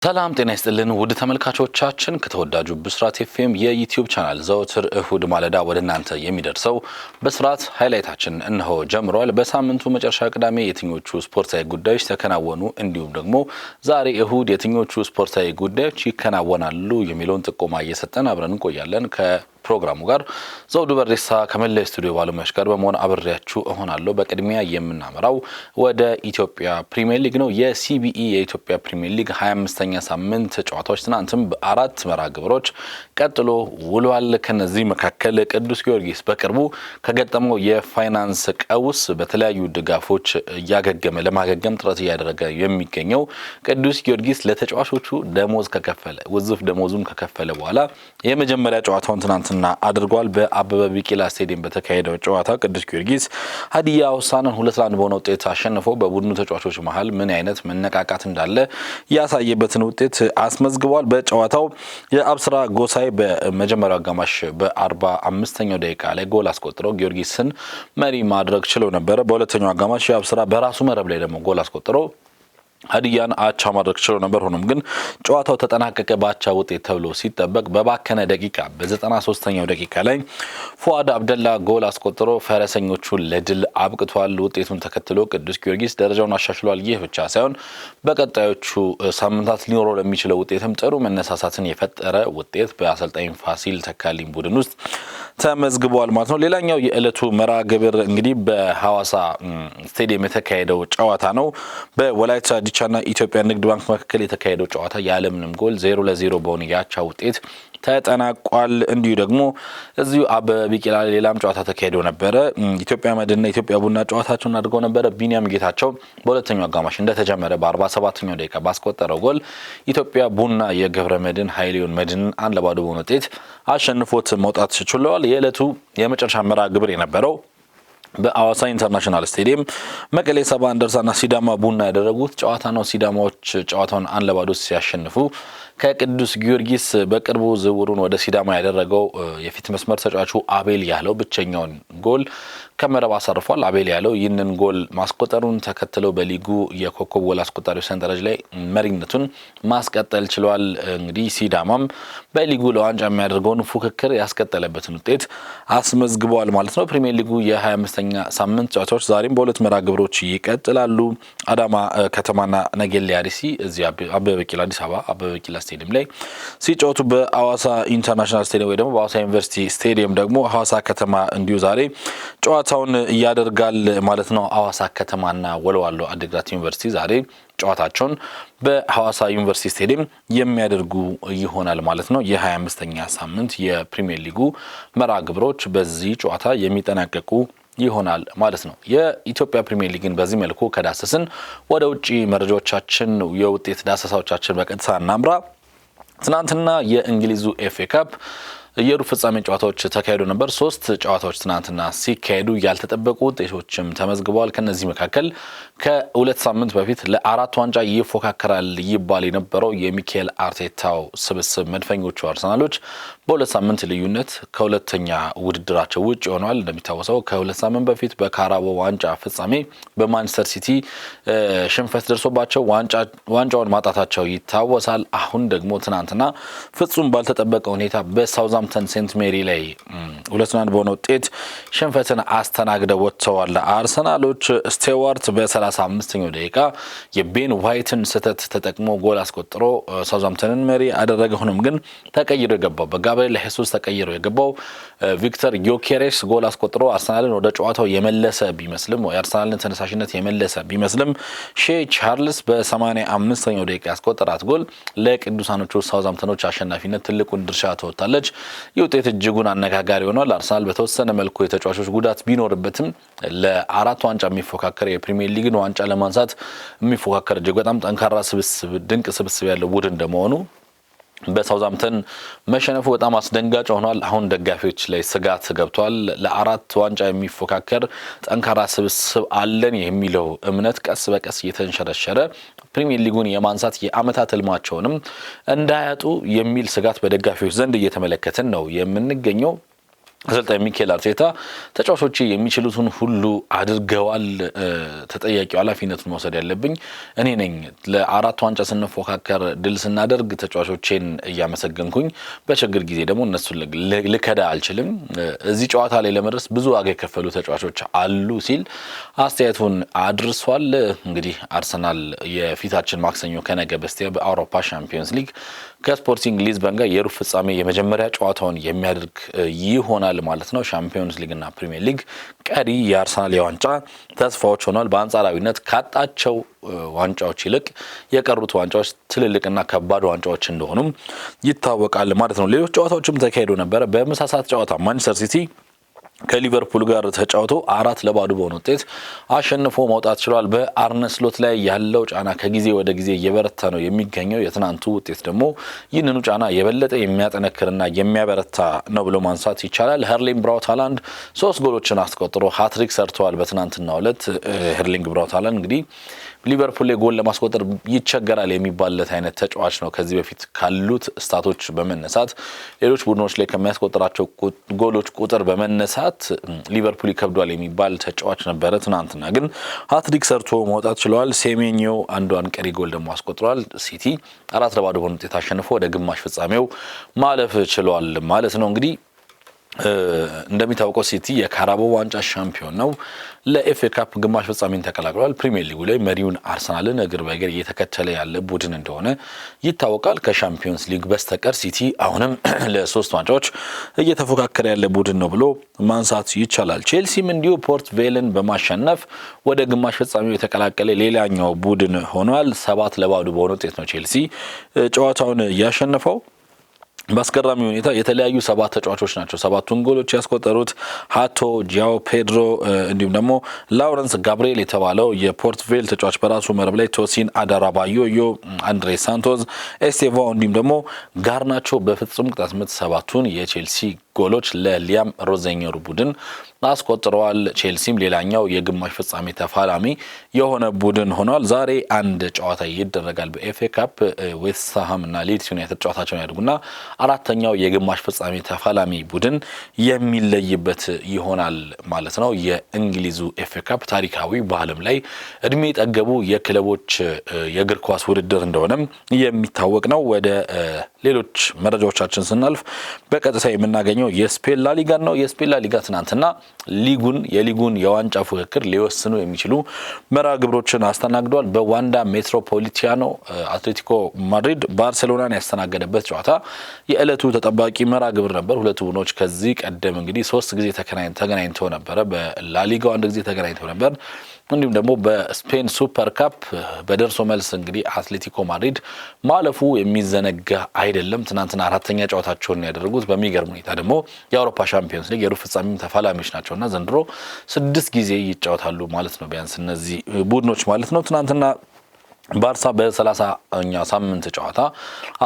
ሰላም ጤና ይስጥልን ውድ ተመልካቾቻችን ከተወዳጁ ብስራት ኤፍኤም የዩቲዩብ ቻናል ዘወትር እሁድ ማለዳ ወደ እናንተ የሚደርሰው ብስራት ሃይላይታችን እነሆ ጀምሯል። በሳምንቱ መጨረሻ ቅዳሜ የትኞቹ ስፖርታዊ ጉዳዮች ተከናወኑ እንዲሁም ደግሞ ዛሬ እሁድ የትኞቹ ስፖርታዊ ጉዳዮች ይከናወናሉ የሚለውን ጥቆማ እየሰጠን አብረን እንቆያለን። ፕሮግራሙ ጋር ዘውዱ በሬሳ ከመላ ስቱዲዮ ባለሙያዎች ጋር በመሆን አብሬያችሁ እሆናለሁ። በቅድሚያ የምናመራው ወደ ኢትዮጵያ ፕሪሚየር ሊግ ነው። የሲቢኢ የኢትዮጵያ ፕሪሚየር ሊግ 25ኛ ሳምንት ጨዋታዎች ትናንትም በአራት መርሃ ግብሮች ቀጥሎ ውሏል። ከነዚህ መካከል ቅዱስ ጊዮርጊስ በቅርቡ ከገጠመው የፋይናንስ ቀውስ በተለያዩ ድጋፎች እያገገመ ለማገገም ጥረት እያደረገ የሚገኘው ቅዱስ ጊዮርጊስ ለተጫዋቾቹ ደሞዝ ከከፈለ ውዝፍ ደሞዙም ከከፈለ በኋላ የመጀመሪያ ጨዋታውን ትናንትና አድርጓል። በአበበ ቢቂላ ስቴዲየም በተካሄደው ጨዋታ ቅዱስ ጊዮርጊስ ሀዲያ ሆሳዕናን 2-1 በሆነ ውጤት አሸንፎ በቡድኑ ተጫዋቾች መሃል ምን አይነት መነቃቃት እንዳለ ያሳየበትን ውጤት አስመዝግቧል። በጨዋታው የአብስራ ጎሳይ በመጀመሪያው አጋማሽ በ45ኛው ደቂቃ ላይ ጎል አስቆጥረው ጊዮርጊስን መሪ ማድረግ ችለው ነበር። በሁለተኛው አጋማሽ የአብስራ በራሱ መረብ ላይ ደግሞ ጎል አስቆጥረው ሀዲያን አቻ ማድረግ ችሎ ነበር። ሆኖም ግን ጨዋታው ተጠናቀቀ በአቻ ውጤት ተብሎ ሲጠበቅ በባከነ ደቂቃ በ93ኛው ደቂቃ ላይ ፉአድ አብደላ ጎል አስቆጥሮ ፈረሰኞቹን ለድል አብቅቷል። ውጤቱን ተከትሎ ቅዱስ ጊዮርጊስ ደረጃውን አሻሽሏል። ይህ ብቻ ሳይሆን በቀጣዮቹ ሳምንታት ሊኖረው ለሚችለው ውጤትም ጥሩ መነሳሳትን የፈጠረ ውጤት በአሰልጣኝ ፋሲል ተካልኝ ቡድን ውስጥ ተመዝግቧል ማለት ነው። ሌላኛው የዕለቱ መርሃ ግብር እንግዲህ በሐዋሳ ስቴዲየም የተካሄደው ጨዋታ ነው። በወላይታ ዲቻና ኢትዮጵያ ንግድ ባንክ መካከል የተካሄደው ጨዋታ ያለምንም ጎል 0-0 በሆነ ያቻ ውጤት ተጠናቋል። እንዲሁ ደግሞ እዚሁ አበበ ቢቂላ ሌላም ጨዋታ ተካሄዶ ነበረ። ኢትዮጵያ መድንና ኢትዮጵያ ቡና ጨዋታቸውን አድርገው ነበረ። ቢኒያም ጌታቸው በሁለተኛው አጋማሽ እንደተጀመረ በ47ኛው ደቂቃ ባስቆጠረው ጎል ኢትዮጵያ ቡና የገብረ መድን ኃይሌውን መድንን 1-0 በሆነ ውጤት አሸንፎት መውጣት ችሏል። የዕለቱ የመጨረሻ መርሃ ግብር የነበረው በአዋሳ ኢንተርናሽናል ስቴዲየም መቀሌ ሰባ እንደርታና ሲዳማ ቡና ያደረጉት ጨዋታ ነው። ሲዳማዎች ጨዋታውን 1-0 ሲያሸንፉ ከቅዱስ ጊዮርጊስ በቅርቡ ዝውውሩን ወደ ሲዳማ ያደረገው የፊት መስመር ተጫዋቹ አቤል ያለው ብቸኛውን ጎል ከመረብ አሳርፏል። አቤል ያለው ይህንን ጎል ማስቆጠሩን ተከትለው በሊጉ የኮከብ ጎል አስቆጣሪው ሰንጠረዥ ላይ መሪነቱን ማስቀጠል ችሏል። እንግዲህ ሲዳማም በሊጉ ለዋንጫ የሚያደርገውን ፉክክር ያስቀጠለበትን ውጤት አስመዝግቧል ማለት ነው። ፕሪሚየር ሊጉ የ25ኛ ሳምንት ጨዋታዎች ዛሬም በሁለት መርሃ ግብሮች ይቀጥላሉ። አዳማ ከተማና ነገሌ አርሲ እዚህ አበበ ቢቂላ አዲስ አበባ አበበ ቢቂላ ስቴዲየም ላይ ሲጫወቱ በአዋሳ ኢንተርናሽናል ስቴዲየም ወይ ደግሞ በአዋሳ ዩኒቨርሲቲ ስቴዲየም ደግሞ ሐዋሳ ከተማ እንዲሁ ዛሬ ጨዋታውን ያደርጋል ማለት ነው። ሐዋሳ ከተማና ወልዋሎ አዲግራት ዩኒቨርሲቲ ዛሬ ጨዋታቸውን በሐዋሳ ዩኒቨርሲቲ ስቴዲየም የሚያደርጉ ይሆናል ማለት ነው። የ25ኛ ሳምንት የፕሪሚየር ሊጉ መርሃ ግብሮች በዚህ ጨዋታ የሚጠናቀቁ ይሆናል ማለት ነው። የኢትዮጵያ ፕሪሚየር ሊግን በዚህ መልኩ ከዳሰስን ወደ ውጪ መረጃዎቻችን የውጤት ዳሰሳዎቻችን በቀጥታ እናምራ። ትናንትና የእንግሊዙ ኤፍኤ ካፕ የሩብ ፍጻሜ ጨዋታዎች ተካሂዶ ነበር። 3 ጨዋታዎች ትናንትና ሲካሄዱ ያልተጠበቁ ውጤቶችም ተመዝግበዋል። ከነዚህ መካከል ከ2 ሳምንት በፊት ለ4 ዋንጫ ይፎካከራል ይባል የነበረው የሚካኤል አርቴታው ስብስብ መድፈኞቹ አርሰናሎች በ2 ሳምንት ልዩነት ከሁለተኛ ውድድራቸው ውጭ ሆነዋል። እንደሚታወሰው ከ2 ሳምንት በፊት በካራቦ ዋንጫ ፍጻሜ በማንቸስተር ሲቲ ሽንፈት ደርሶባቸው ዋንጫውን ማጣታቸው ይታወሳል። አሁን ደግሞ ትናንትና ፍጹም ባልተጠበቀ ሁኔታ በሳውዛምፕተን ሴንት ሜሪ ላይ 2-1 በሆነ ውጤት ሽንፈትን አስተናግደው ወጥተዋል። አርሰናሎች ስቴዋርት በ35ኛው ደቂቃ የቤን ዋይትን ስህተት ተጠቅሞ ጎል አስቆጥሮ ሳውዛምፕተንን መሪ አደረገ። ሆኖም ግን ተቀይሮ የገባው በጋብሪኤል ሄሱስ ተቀይሮ የገባው ቪክተር ዮኬሬስ ጎል አስቆጥሮ አርሰናልን ወደ ጨዋታው የመለሰ ቢመስልም የአርሰናልን ተነሳሽነት የመለሰ ቢመስልም ሼህ ቻርልስ በ85ኛው ደቂቃ ያስቆጠራት ጎል ለቅዱሳኖቹ ሳውዛምፕተኖች አሸናፊነት ትልቁን ድርሻ ተወጣለች። ይህ ውጤት እጅጉን አነጋጋሪ ሆኗል። አርሰናል በተወሰነ መልኩ የተጫዋቾች ጉዳት ቢኖርበትም ለ4 ዋንጫ የሚፎካከር የፕሪሚየር ሊግን ዋንጫ ለማንሳት የሚፎካከር እጅግ በጣም ጠንካራ ስብስብ ድንቅ ስብስብ ያለው ቡድን እንደመሆኑ በሳውዛምፕተን መሸነፉ በጣም አስደንጋጭ ሆኗል። አሁን ደጋፊዎች ላይ ስጋት ገብቷል። ለ4 ዋንጫ የሚፎካከር ጠንካራ ስብስብ አለን የሚለው እምነት ቀስ በቀስ እየተንሸረሸረ ፕሪሚየር ሊጉን የማንሳት የአመታት ህልማቸውንም እንዳያጡ የሚል ስጋት በደጋፊዎች ዘንድ እየተመለከትን ነው የምንገኘው። አሰልጣኝ ሚኬል አርቴታ ተጫዋቾች የሚችሉትን ሁሉ አድርገዋል፣ ተጠያቂው ኃላፊነቱን መውሰድ ያለብኝ እኔ ነኝ። ለአራት ዋንጫ ስንፎካከር ድል ስናደርግ ተጫዋቾቼን እያመሰገንኩኝ በችግር ጊዜ ደግሞ እነሱን ልከዳ አልችልም። እዚህ ጨዋታ ላይ ለመድረስ ብዙ ዋጋ የከፈሉ ተጫዋቾች አሉ ሲል አስተያየቱን አድርሷል። እንግዲህ አርሰናል የፊታችን ማክሰኞ ከነገ በስቲያ በአውሮፓ ሻምፒዮንስ ሊግ ከስፖርቲንግ ሊዝበን ጋር የሩብ ፍጻሜ የመጀመሪያ ጨዋታውን የሚያደርግ ይሆናል ማለት ነው። ሻምፒዮንስ ሊግ እና ፕሪሚየር ሊግ ቀሪ የአርሰናል የዋንጫ ተስፋዎች ሆኗል። በአንጻራዊነት ካጣቸው ዋንጫዎች ይልቅ የቀሩት ዋንጫዎች ትልልቅና ከባድ ዋንጫዎች እንደሆኑም ይታወቃል ማለት ነው። ሌሎች ጨዋታዎችም ተካሂዶ ነበረ። በምሳ ሰዓት ጨዋታ ማንቸስተር ሲቲ ከሊቨርፑል ጋር ተጫውቶ 4-0 በሆነ ውጤት አሸንፎ መውጣት ችሏል። በአርነ ስሎት ላይ ያለው ጫና ከጊዜ ወደ ጊዜ እየበረታ ነው የሚገኘው። የትናንቱ ውጤት ደግሞ ይህንኑ ጫና የበለጠ የሚያጠነክርና የሚያበረታ ነው ብሎ ማንሳት ይቻላል። ሄርሊንግ ብራውት ሃላንድ 3 ጎሎችን አስቆጥሮ ሃትሪክ ሰርተዋል በትናንትናው ዕለት። ሄርሊንግ ብራውት ሃላንድ እንግዲህ ሊቨርፑል ላይ ጎል ለማስቆጠር ይቸገራል የሚባልለት አይነት ተጫዋች ነው። ከዚህ በፊት ካሉት ስታቶች በመነሳት ሌሎች ቡድኖች ላይ ከሚያስቆጥራቸው ጎሎች ቁጥር በመነሳት ሊቨርፑል ይከብዷል የሚባል ተጫዋች ነበረ። ትናንትና ግን ሃትሪክ ሰርቶ መውጣት ችለዋል። ሴሜኒዮ አንዷን ቀሪ ጎል ደግሞ አስቆጥሯል። ሲቲ 4-0 በሆነ ውጤት አሸንፎ ወደ ግማሽ ፍጻሜው ማለፍ ችለዋል ማለት ነው። እንግዲህ እንደሚታወቀው ሲቲ የካራቦ ዋንጫ ሻምፒዮን ነው። ለኤፍኤ ካፕ ግማሽ ፍጻሜን ተቀላቅሏል። ፕሪሚየር ሊጉ ላይ መሪውን አርሰናልን እግር በእግር እየተከተለ ያለ ቡድን እንደሆነ ይታወቃል። ከሻምፒዮንስ ሊግ በስተቀር ሲቲ አሁንም ለ3 ዋንጫዎች እየተፎካከረ ያለ ቡድን ነው ብሎ ማንሳት ይቻላል። ቼልሲም እንዲሁ ፖርት ቬልን በማሸነፍ ወደ ግማሽ ፍጻሜው የተቀላቀለ ሌላኛው ቡድን ሆኗል። 7-0 በሆነ ውጤት ነው ቼልሲ ጨዋታውን ያሸነፈው። በአስገራሚ ሁኔታ የተለያዩ 7 ተጫዋቾች ናቸው 7ቱን ጎሎች ያስቆጠሩት። ሃቶ፣ ጂያው ፔድሮ እንዲሁም ደግሞ ላውረንስ ጋብሪኤል የተባለው የፖርት ቬል ተጫዋች በራሱ መረብ ላይ ቶሲን አዳራባዮዮ፣ አንድሬ ሳንቶዝ፣ ኤስቴቫ እንዲሁም ደግሞ ጋርናቾ በፍጹም ቅጣት ምት 7ቱን የቼልሲ ጎሎች ለሊያም ሮዘኘሩ ቡድን አስቆጥረዋል። ቼልሲም ሌላኛው የግማሽ ፍጻሜ ተፋላሚ የሆነ ቡድን ሆኗል። ዛሬ አንድ ጨዋታ ይደረጋል በኤፍኤ ካፕ። ዌስትሃም እና ሊድስ ዩናይትድ ጨዋታቸውን ያደርጉና አራተኛው የግማሽ ፍጻሜ ተፋላሚ ቡድን የሚለይበት ይሆናል ማለት ነው። የእንግሊዙ ኤፍኤ ካፕ ታሪካዊ በዓለም ላይ እድሜ ጠገቡ የክለቦች የእግር ኳስ ውድድር እንደሆነም የሚታወቅ ነው። ወደ ሌሎች መረጃዎቻችን ስናልፍ በቀጥታ የምናገኘው የስፔን ላሊጋ ነው። የስፔን ላሊጋ ትናንትና የሊጉን የዋንጫ ፉክክር ሊወስኑ የሚችሉ መርሃ ግብሮችን አስተናግዷል። በዋንዳ ሜትሮፖሊታኖ አትሌቲኮ ማድሪድ ባርሴሎናን ያስተናገደበት ጨዋታ የዕለቱ ተጠባቂ መርሃ ግብር ነበር። ሁለቱ ቡድኖች ከዚህ ቀደም እንግዲህ 3 ጊዜ ተገናኝተው ነበረ። በላሊጋው 1 ጊዜ ተገናኝተው ነበር። እንዲሁም ደግሞ በስፔን ሱፐር ካፕ በደርሶ መልስ እንግዲህ አትሌቲኮ ማድሪድ ማለፉ የሚዘነጋ አይደለም። ትናንትና 4ኛ ጨዋታቸውን ያደረጉት በሚገርም ሁኔታ ደግሞ የአውሮፓ ሻምፒዮንስ ሊግ የሩብ ፍጻሜ ተፋላሚዎች ናቸውና ዘንድሮ 6 ጊዜ ይጫወታሉ ማለት ነው ቢያንስ እነዚህ ቡድኖች ማለት ነው። ትናንትና ባርሳ በ30ኛ ሳምንት ጨዋታ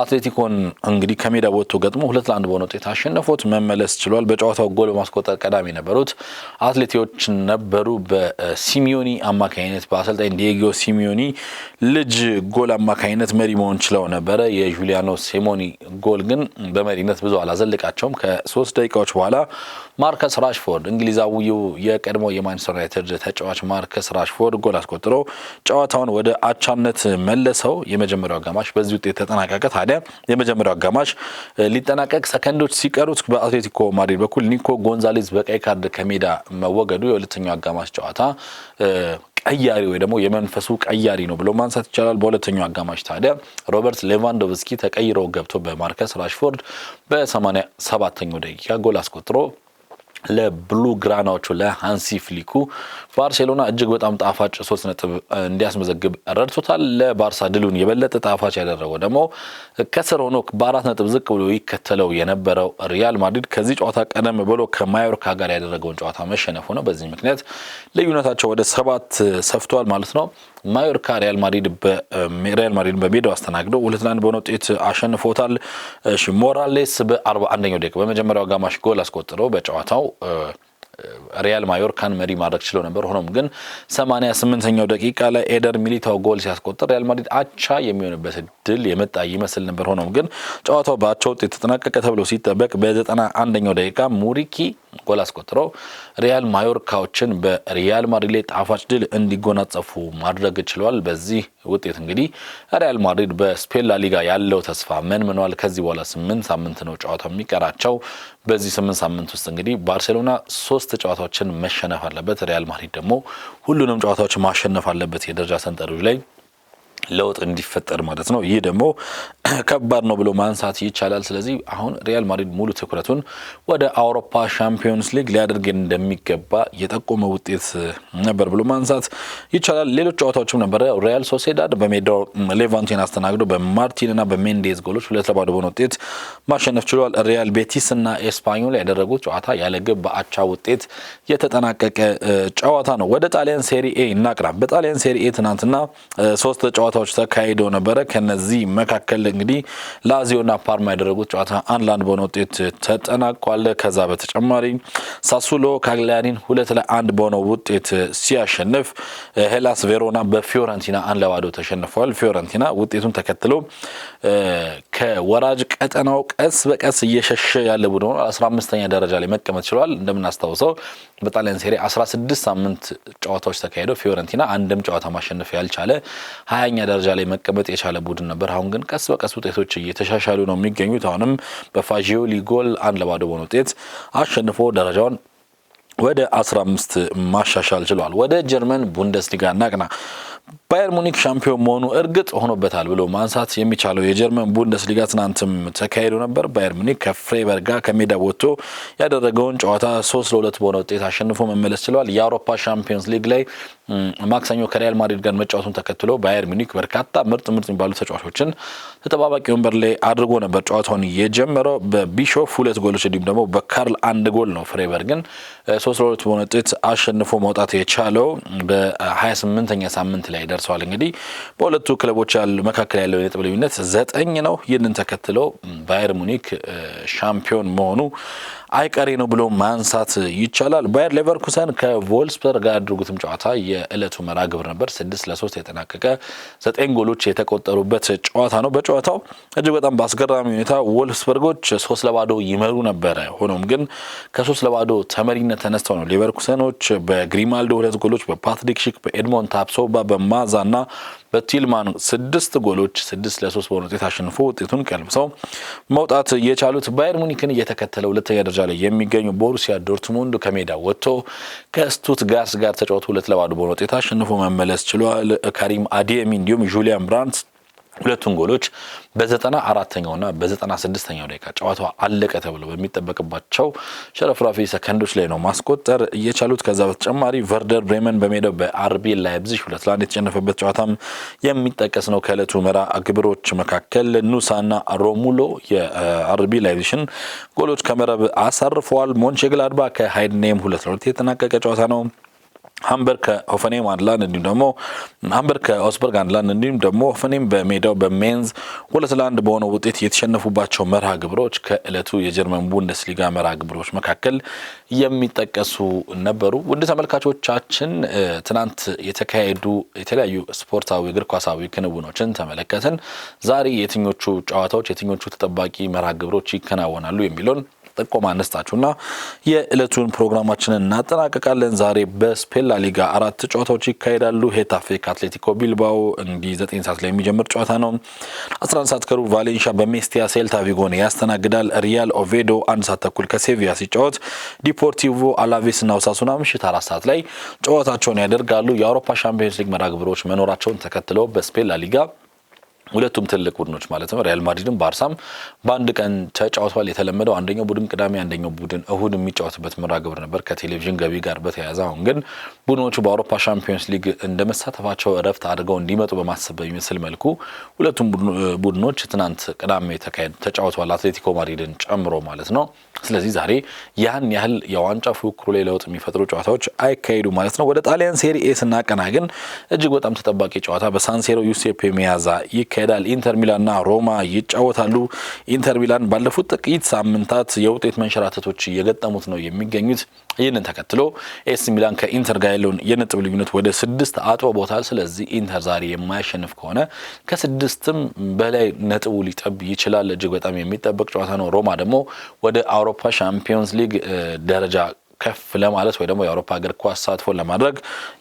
አትሌቲኮን እንግዲህ ከሜዳ ወጥቶ ገጥሞ 2-1 በሆነ ውጤት አሸንፎት መመለስ ችሏል። በጨዋታው ጎል በማስቆጠር ቀዳሚ የነበሩት አትሌቲኮች ነበሩ። በሲሚዮኒ አማካኝነት በአሰልጣኝ ዲዬጎ ሲሚዮኒ ልጅ ጎል አማካኝነት መሪ መሆን ችለው ነበረ። የጁሊያኖ ሲሞኒ ጎል ግን በመሪነት ብዙ አላዘለቃቸውም። ከ3 ደቂቃዎች በኋላ ማርከስ ራሽፎርድ እንግሊዛዊው የቀድሞ የማንቸስተር ዩናይትድ ተጫዋች ማርከስ ራሽፎርድ ጎል አስቆጥሮ ጨዋታውን ወደ አቻነት መለሰው። የመጀመሪያው አጋማሽ በዚህ ውጤት ተጠናቀቀ። ታዲያ የመጀመሪያው አጋማሽ ሊጠናቀቅ ሰከንዶች ሲቀሩት በአትሌቲኮ ማድሪድ በኩል ኒኮ ጎንዛሌዝ በቀይ ካርድ ከሜዳ መወገዱ የሁለተኛው አጋማሽ ጨዋታ ቀያሪ ወይ ደግሞ የመንፈሱ ቀያሪ ነው ብሎ ማንሳት ይቻላል። በሁለተኛው አጋማሽ ታዲያ ሮበርት ሌቫንዶቭስኪ ተቀይሮ ገብቶ በማርከስ ራሽፎርድ በ87ኛው ደቂቃ ጎል አስቆጥሮ ለብሉ ግራናዎቹ ለሃንሲ ፍሊኩ ባርሴሎና እጅግ በጣም ጣፋጭ 3 ነጥብ እንዲያስመዘግብ ረድቶታል። ለባርሳ ድሉን የበለጠ ጣፋጭ ያደረገው ደግሞ ከስር ሆኖ በ4 ነጥብ ዝቅ ብሎ ይከተለው የነበረው ሪያል ማድሪድ ከዚህ ጨዋታ ቀደም ብሎ ከማዮርካ ጋር ያደረገውን ጨዋታ መሸነፉ ነው። በዚህ ምክንያት ልዩነታቸው ወደ 7 ሰፍቷል ማለት ነው። ማዮርካ ሪያል ማድሪድ በሜዳው አስተናግዶ 2-1 በሆነ ውጤት አሸንፎታል። ሞራሌስ በ41ኛው ደቂቃ በመጀመሪያው አጋማሽ ጎል አስቆጥረው በጨዋታው ሪያል ማዮርካን መሪ ማድረግ ችሎ ነበር። ሆኖም ግን 88ኛው ደቂቃ ላይ ኤደር ሚሊታው ጎል ሲያስቆጥር ሪያል ማድሪድ አቻ የሚሆንበት ድል የመጣ ይመስል ነበር። ሆኖም ግን ጨዋታው በአቻ ውጤት ተጠናቀቀ ተብሎ ሲጠበቅ በ91ኛው ደቂቃ ሙሪኪ ጎል አስቆጥረው ሪያል ማዮርካዎችን በሪያል ማድሪድ ላይ ጣፋጭ ድል እንዲጎናጸፉ ማድረግ ችሏል። በዚህ ውጤት እንግዲህ ሪያል ማድሪድ በስፔን ላሊጋ ያለው ተስፋ መንምኗል። ከዚህ በኋላ 8 ሳምንት ነው ጨዋታው የሚቀራቸው። በዚህ 8 ሳምንት ውስጥ እንግዲህ ባርሴሎና 3 ጨዋታዎችን መሸነፍ አለበት። ሪያል ማድሪድ ደግሞ ሁሉንም ጨዋታዎች ማሸነፍ አለበት የደረጃ ሰንጠረዡ ላይ ለውጥ እንዲፈጠር ማለት ነው። ይህ ደግሞ ከባድ ነው ብሎ ማንሳት ይቻላል። ስለዚህ አሁን ሪያል ማድሪድ ሙሉ ትኩረቱን ወደ አውሮፓ ሻምፒዮንስ ሊግ ሊያደርግ እንደሚገባ የጠቆመ ውጤት ነበር ብሎ ማንሳት ይቻላል። ሌሎች ጨዋታዎችም ነበር። ሪያል ሶሴዳድ በሜዳው ሌቫንቴን አስተናግዶ በማርቲንና በሜንዴዝ ጎሎች 2-2 በሆነ ውጤት ማሸነፍ ችሏል። ሪያል ቤቲስና ኤስፓኞል ያደረጉት ጨዋታ ያለ ግብ በአቻ ውጤት የተጠናቀቀ ጨዋታ ነው። ወደ ጣሊያን ሴሪኤ እናቅና። በጣሊያን ሴሪኤ ትናንትና 3 ጨዋታዎች ተካሂደው ነበረ። ከነዚህ መካከል እንግዲህ ላዚዮና ፓርማ ያደረጉት ጨዋታ 1-1 በሆነ ውጤት ተጠናቋል። ከዛ በተጨማሪ ሳሱሎ ካግሊያሪን 2-1 በሆነ ውጤት ሲያሸንፍ ሄላስ ቬሮና በፊዮረንቲና 1-0 ተሸንፈዋል። ፊዮረንቲና ውጤቱን ተከትሎ ከወራጅ ቀጠናው ቀስ በቀስ እየሸሸ ያለ ቡድን ሆኖ 15ኛ ደረጃ ላይ መቀመጥ ችሏል። እንደምናስታውሰው በጣሊያን ሴሪ 16 ሳምንት ጨዋታዎች ተካሂደው ፊዮረንቲና አንድም ጨዋታ ማሸነፍ ያልቻለ 20ኛ ደረጃ ላይ መቀመጥ የቻለ ቡድን ነበር። አሁን ግን ቀስ በቀስ ውጤቶች እየተሻሻሉ ነው የሚገኙት። አሁንም በፋጂዮሊ ጎል 1-0 በሆነ ውጤት አሸንፎ ደረጃውን ወደ 15 ማሻሻል ችሏል። ወደ ጀርመን ቡንደስሊጋ እናቅና። ባየር ሙኒክ ሻምፒዮን መሆኑ እርግጥ ሆኖበታል ብሎ ማንሳት የሚቻለው የጀርመን ቡንደስሊጋ ትናንትም ተካሂዶ ነበር። ባየር ሙኒክ ከፍሬበርግ ጋር ከሜዳ ወጥቶ ያደረገውን ጨዋታ 3-2 በሆነ ውጤት አሸንፎ መመለስ ችሏል። የአውሮፓ ሻምፒዮንስ ሊግ ላይ ማክሰኞ ከሪያል ማድሪድ ጋር መጫወቱን ተከትሎ ባየር ሙኒክ በርካታ ምርጥ የሚባሉ ተጫዋቾችን ተጠባባቂ ወንበር ላይ አድርጎ ነበር ጨዋታውን የጀመረው። በቢሾፍ 2 ጎሎች እንዲሁም ደግሞ በካርል 1 ጎል ነው ፍሬበርግን 3-2 በሆነ ውጤት አሸንፎ መውጣት የቻለው። በ28ኛ ሳምንት ላይ ደርሰዋል። እንግዲህ በሁለቱ ክለቦች መካከል ያለው የነጥብ ልዩነት 9 ነው። ይህንን ተከትሎ ባየር ሙኒክ ሻምፒዮን መሆኑ አይቀሬ ነው ብሎ ማንሳት ይቻላል። ባየር ሌቨርኩሰን ከቮልስበርግ ጋር ያደረጉትም ጨዋታ የዕለቱ መርሃ ግብር ነበር። 6-3 የተጠናቀቀ 9 ጎሎች የተቆጠሩበት ጨዋታ ነው። በጨዋታው እጅግ በጣም በአስገራሚ ሁኔታ ቮልስበርጎች 3-0 ይመሩ ነበረ። ሆኖም ግን ከ3-0 ተመሪነት ተነስተው ነው ሌቨርኩሰኖች በግሪማልዶ 2 ጎሎች፣ በፓትሪክ ሺክ፣ በኤድሞንድ ታፕሶባ፣ በማዛና በቲልማን 6 ጎሎች 6-3 በሆነ ውጤት አሸንፎ ውጤቱን ቀልብሰው መውጣት የቻሉት። ባየር ሙኒክን እየተከተለ ሁለተኛ ደረጃ ላይ የሚገኘው ቦሩሲያ ዶርትሙንድ ከሜዳ ወጥቶ ከስቱትጋርት ጋር ተጫውቶ 2-0 በሆነ ውጤት አሸንፎ መመለስ ችሏል። ካሪም አዲየሚ እንዲሁም ጁሊያን ብራንት ሁለቱን ጎሎች በ94ኛውና በ96ኛው ደቂቃ ጨዋታው አለቀ ተብሎ በሚጠበቅባቸው ሸረፍራፊ ሰከንዶች ላይ ነው ማስቆጠር እየቻሉት። ከዛ በተጨማሪ ቨርደር ብሬመን በሜዳው በአርቢ ላይፕዚግ 2-1 የተሸነፈበት ጨዋታም የሚጠቀስ ነው። ከዕለቱ መርሃ ግብሮች መካከል ኑሳና ሮሙሎ የአርቢ ላይፕዚግን ጎሎች ከመረብ አሳርፈዋል። ሞንቼግላድባ ከሃይድኔም 2-2 የተጠናቀቀ ጨዋታ ነው። ሃምበርግ ከሆፈኔም አንድላንድ እንዲሁም ደግሞ ሃምበርግ ከኦስበርግ አንድላንድ እንዲሁም ደግሞ ሆፈኔም በሜዳው በሜንዝ 2-1 በሆነ ውጤት የተሸነፉባቸው መርሃ ግብሮች ከዕለቱ የጀርመን ቡንደስሊጋ መርሃ ግብሮች መካከል የሚጠቀሱ ነበሩ። ውድ ተመልካቾቻችን ትናንት የተካሄዱ የተለያዩ ስፖርታዊ እግር ኳሳዊ ክንውኖችን ተመለከትን። ዛሬ የትኞቹ ጨዋታዎች የትኞቹ ተጠባቂ መርሃ ግብሮች ይከናወናሉ የሚለውን ጥቆማ አነስታችሁና የዕለቱን ፕሮግራማችንን እናጠናቀቃለን። ዛሬ በስፔን ላሊጋ 4 ጨዋታዎች ይካሄዳሉ። ሄታፌ ከአትሌቲኮ ቢልባኦ እንግዲህ 9 ሰዓት ላይ የሚጀምር ጨዋታ ነው። 11 ሰዓት ከሩብ ቫሌንሺያ በሜስቲያ ሴልታ ቪጎን ያስተናግዳል። ሪያል ኦቬዶ 1 ሰዓት ተኩል ከሴቪያ ሲጫወት፣ ዲፖርቲቮ አላቬስና ኦሳሱና ምሽት 4 ሰዓት ላይ ጨዋታቸውን ያደርጋሉ። የአውሮፓ ሻምፒዮንስ ሊግ መርሃ ግብሮች መኖራቸውን ተከትሎ በስፔን ላሊጋ ሁለቱም ትልቅ ቡድኖች ማለት ነው ሪያል ማድሪድም ባርሳም በአንድ ቀን ተጫውተዋል። የተለመደው አንደኛው ቡድን ቅዳሜ አንደኛው ቡድን እሁድ የሚጫወትበት መርሃ ግብር ነበር ከቴሌቪዥን ገቢ ጋር በተያያዘ። አሁን ግን ቡድኖቹ በአውሮፓ ሻምፒዮንስ ሊግ እንደመሳተፋቸው እረፍት አድርገው እንዲመጡ በማሰብ በሚመስል መልኩ ሁለቱም ቡድኖች ትናንት ቅዳሜ ተጫውተዋል፣ አትሌቲኮ ማድሪድን ጨምሮ ማለት ነው። ስለዚህ ዛሬ ያን ያህል የዋንጫ ፉክክሩ ላይ ለውጥ የሚፈጥሩ ጨዋታዎች አይካሄዱ ማለት ነው። ወደ ጣሊያን ሴሪኤ ስናቀና ግን እጅግ በጣም ተጠባቂ ጨዋታ በሳንሴሮ ዩሴፔ ሜአዛ ይካሄዳል። ኢንተር ሚላንና ሮማ ይጫወታሉ። ኢንተር ሚላን ባለፉት ጥቂት ሳምንታት የውጤት መንሸራተቶች እየገጠሙት ነው የሚገኙት። ይህንን ተከትሎ ኤሲ ሚላን ከኢንተር ጋር ያለውን የነጥብ ልዩነት ወደ 6 አጥብቦታል። ስለዚህ ኢንተር ዛሬ የማያሸንፍ ከሆነ ከ6ም በላይ ነጥቡ ሊጠብ ይችላል። እጅግ በጣም የሚጠበቅ ጨዋታ ነው። ሮማ ደግሞ ወደ በአውሮፓ ሻምፒዮንስ ሊግ ደረጃ ከፍ ለማለት ወይ ደግሞ የአውሮፓ እግር ኳስ ተሳትፎ ለማድረግ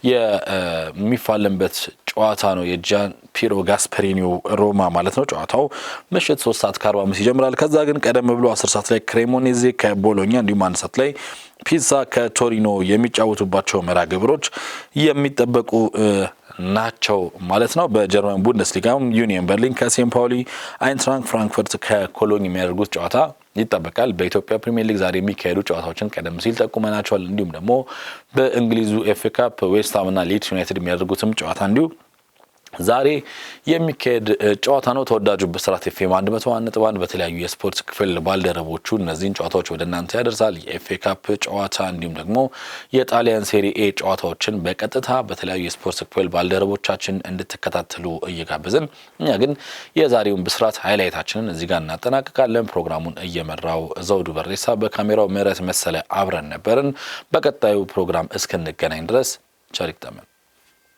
የሚፋለምበት ጨዋታ ነው የጃን ፒሮ ጋስፐሪኒው ሮማ ማለት ነው። ጨዋታው ምሽት 3:45 ይጀምራል። ከዛ ግን ቀደም ብሎ 10 ሰዓት ላይ ክሬሞኔዜ ከቦሎኛ እንዲሁም 1 ሰዓት ላይ ፒዛ ከቶሪኖ የሚጫወቱባቸው መርሃ ግብሮች የሚጠበቁ ናቸው ማለት ነው። በጀርመን ቡንደስሊጋም ዩኒየን በርሊን ከሴን ፓውሊ፣ አይንትራንክ ፍራንክፈርት ከኮሎኝ የሚያደርጉት ጨዋታ ይጠበቃል። በኢትዮጵያ ፕሪሚየር ሊግ ዛሬ የሚካሄዱ ጨዋታዎችን ቀደም ሲል ጠቁመናቸዋል። እንዲሁም ደግሞ በእንግሊዙ ኤፍ ኤ ካፕ ዌስት ሃም እና ሊድስ ዩናይትድ የሚያደርጉትም ጨዋታ እንዲሁ ዛሬ የሚካሄድ ጨዋታ ነው። ተወዳጁ ብስራት ኤፍኤም 101.1 በተለያዩ የስፖርት ክፍል ባልደረቦቹ እነዚህን ጨዋታዎች ወደ እናንተ ያደርሳል። የኤፍ ኤ ካፕ ጨዋታ እንዲሁም ደግሞ የጣሊያን ሴሪ ኤ ጨዋታዎችን በቀጥታ በተለያዩ የስፖርት ክፍል ባልደረቦቻችን እንድትከታተሉ እየጋበዝን እኛ ግን የዛሬውን ብስራት ሃይላይታችንን እዚህ ጋር እናጠናቅቃለን። ፕሮግራሙን እየመራው ዘውዱ በሬሳ፣ በካሜራው ምህረት መሰለ አብረን ነበርን። በቀጣዩ ፕሮግራም እስክንገናኝ ድረስ ቸር ይግጠመን።